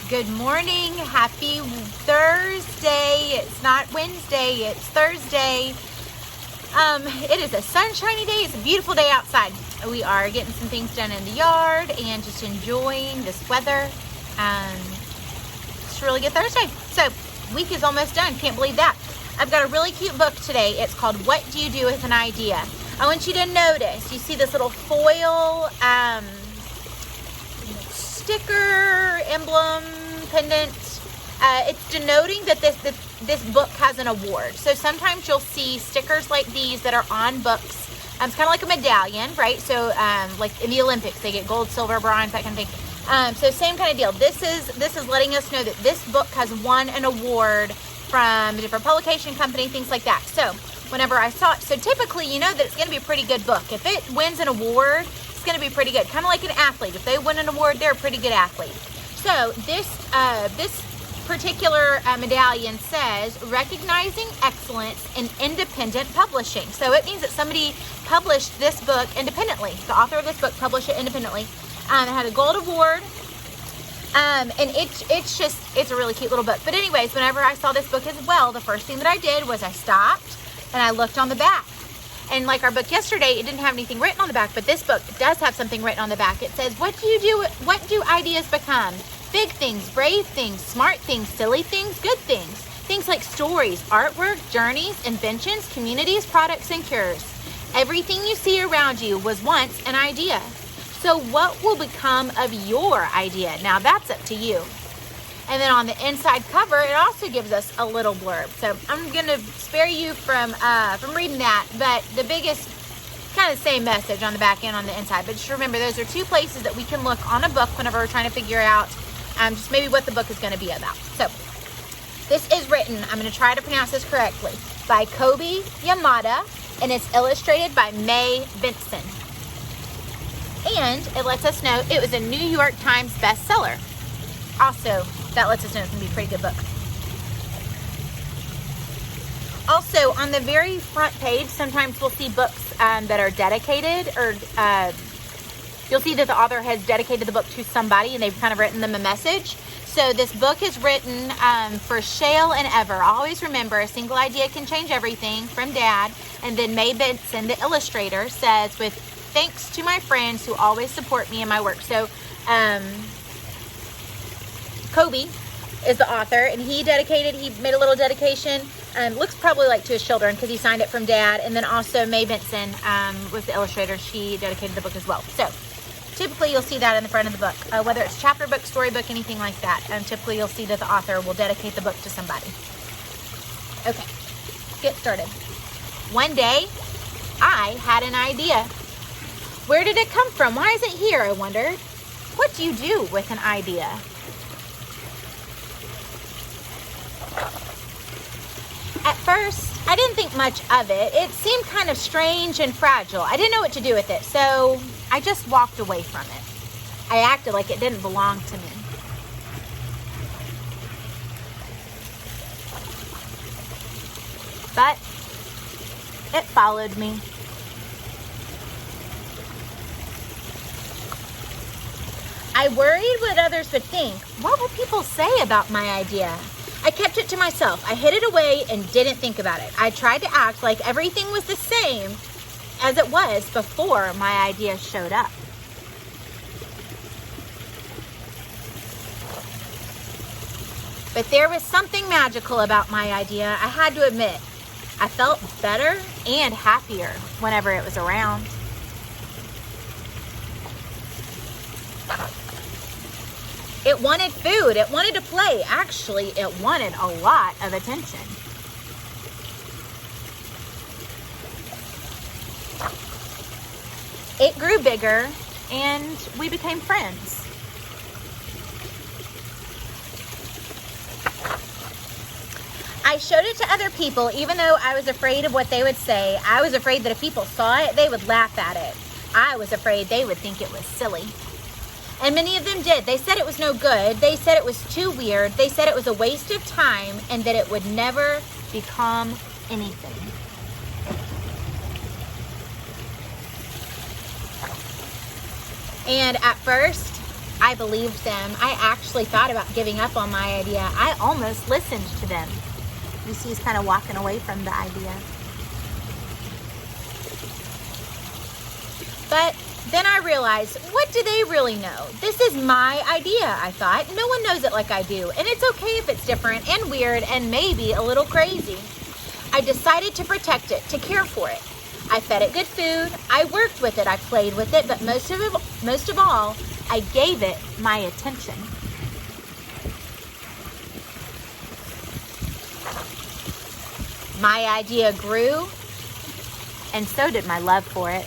Good morning. Happy Thursday. It's not Wednesday, it's Thursday. It is a sunshiny day. It's a beautiful day outside. We are getting some things done in the yard and just enjoying this weather. It's a really good Thursday. So, week is almost done. Can't believe that. I've got a really cute book today. It's called What Do You Do With an Idea? I want you to notice, you see this little foil sticker, emblem, pendant. It's denoting that this book has an award. So sometimes you'll see stickers like these that are on books. It's kind of like a medallion, right? So like in the Olympics, they get gold, silver, bronze, that kind of thing. So same kind of deal. This is letting us know that this book has won an award from a different publication company, things like that. So whenever I saw it, so typically you know that it's going to be a pretty good book. If it wins an award, it's going to be pretty good. Kind of like an athlete. If they win an award, they're a pretty good athlete. So this particular medallion says recognizing excellence in independent publishing. So it means that somebody published this book independently. The author of this book published it independently. It had a gold award. And it's a really cute little book. But anyways, whenever I saw this book as well, the first thing that I did was I stopped and I looked on the back. And like our book yesterday, it didn't have anything written on the back, but this book does have something written on the back. It says, what do ideas become? Big things, brave things, smart things, silly things, good things. Things like stories, artwork, journeys, inventions, communities, products, and cures. Everything you see around you was once an idea. So what will become of your idea? Now that's up to you. And then on the inside cover, it also gives us a little blurb. So I'm going to spare you from reading that, but the biggest kind of same message on the back and on the inside. But just remember, those are two places that we can look on a book whenever we're trying to figure out just maybe what the book is going to be about. So this is written, I'm going to try to pronounce this correctly, by Kobe Yamada, and it's illustrated by May Benson. And it lets us know it was a New York Times bestseller. Also, that lets us know it's going to be a pretty good book. Also, on the very front page, sometimes we'll see books that are dedicated, or you'll see that the author has dedicated the book to somebody and they've kind of written them a message. So this book is written for Shale and Ever. Always remember, a single idea can change everything, from Dad. And then May Benson, the illustrator, says, with thanks to my friends who always support me in my work. So Kobe is the author, and he made a little dedication. Looks probably like to his children because he signed it from Dad. And then also May Benson was the illustrator. She dedicated the book as well. So typically you'll see that in the front of the book, whether it's chapter book, storybook, anything like that. Typically you'll see that the author will dedicate the book to somebody. Okay, let's get started. One day, I had an idea. Where did it come from? Why is it here, I wondered. What do you do with an idea? At first, I didn't think much of it. It seemed kind of strange and fragile. I didn't know what to do with it, so I just walked away from it. I acted like it didn't belong to me. But it followed me. I worried what others would think. What would people say about my idea? I kept it to myself. I hid it away and didn't think about it. I tried to act like everything was the same as it was before my idea showed up. But there was something magical about my idea, I had to admit. I felt better and happier whenever it was around. It wanted food. It wanted to play. Actually, it wanted a lot of attention. It grew bigger, and we became friends. I showed it to other people, even though I was afraid of what they would say. I was afraid that if people saw it, they would laugh at it. I was afraid they would think it was silly. And many of them did. They said it was no good. They said it was too weird. They said it was a waste of time and that it would never become anything. And at first, I believed them. I actually thought about giving up on my idea. I almost listened to them. You see he's kind of walking away from the idea. But then I realized, what do they really know? This is my idea, I thought. No one knows it like I do. And it's okay if it's different and weird and maybe a little crazy. I decided to protect it, to care for it. I fed it good food. I worked with it. I played with it. But most of all, I gave it my attention. My idea grew, and so did my love for it.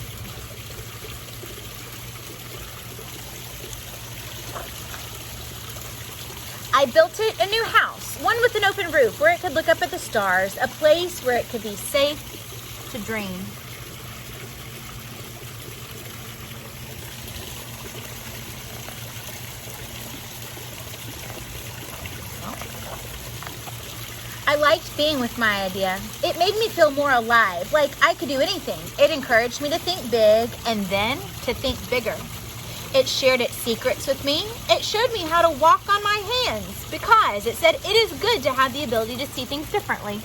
I built it a new house, one with an open roof where it could look up at the stars, a place where it could be safe to dream. I liked being with my idea. It made me feel more alive, like I could do anything. It encouraged me to think big and then to think bigger. It shared its secrets with me. It showed me how to walk on my hands because it said it is good to have the ability to see things differently.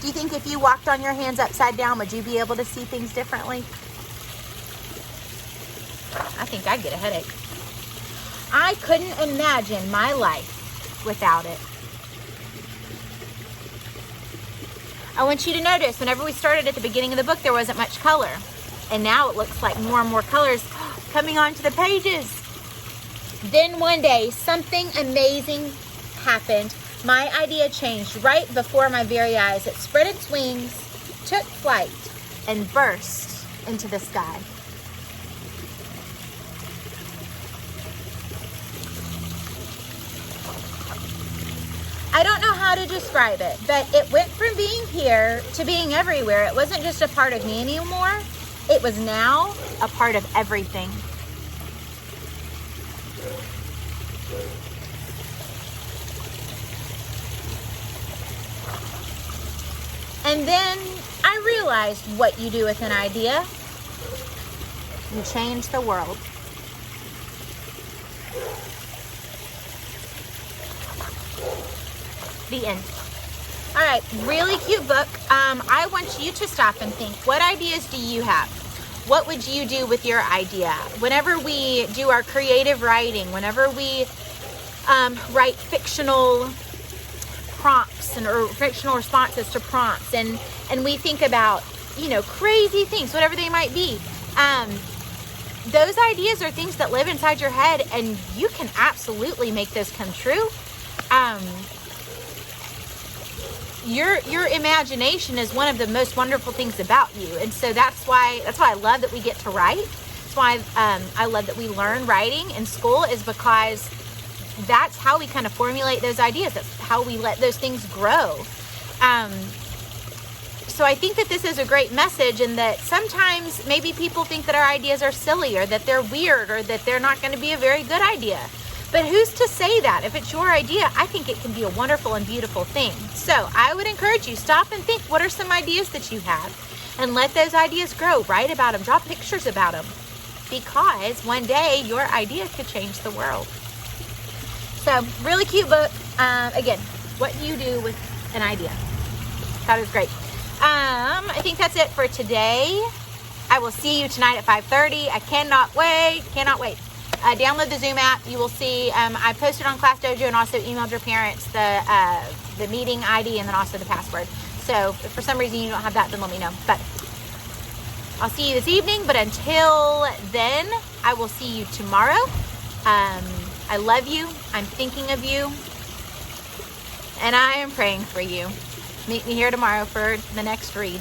Do you think if you walked on your hands upside down, would you be able to see things differently? I think I'd get a headache. I couldn't imagine my life without it. I want you to notice, whenever we started at the beginning of the book, there wasn't much color. And now it looks like more and more colors coming onto the pages. Then one day, something amazing happened. My idea changed right before my very eyes. It spread its wings, took flight, and burst into the sky. I don't know how to describe it, but it went from being here to being everywhere. It wasn't just a part of me anymore. It was now a part of everything. And then I realized what you do with an idea. You change the world. The end. All right, really cute book. I want you to stop and think, what ideas do you have? What would you do with your idea? Whenever we do our creative writing, whenever we write fictional prompts or fictional responses to prompts, and we think about, crazy things, whatever they might be, those ideas are things that live inside your head, and you can absolutely make those come true. Your imagination is one of the most wonderful things about you, and so that's why I love that we get to write. That's why I love that we learn writing in school, is because that's how we kind of formulate those ideas. That's how we let those things grow. So I think that this is a great message, and that sometimes maybe people think that our ideas are silly, or that they're weird, or that they're not going to be a very good idea. But who's to say that? If it's your idea, I think it can be a wonderful and beautiful thing. So I would encourage you, stop and think, what are some ideas that you have? And let those ideas grow. Write about them. Draw pictures about them. Because one day, your idea could change the world. So, really cute book. Again, what do you do with an idea? That is great. I think that's it for today. I will see you tonight at 5:30. I cannot wait. Cannot wait. Download the Zoom app. You will see, I posted on Class Dojo and also emailed your parents the meeting ID and then also the password. So if for some reason you don't have that, then let me know. But I'll see you this evening. But until then, I will see you tomorrow. I love you. I'm thinking of you. And I am praying for you. Meet me here tomorrow for the next read.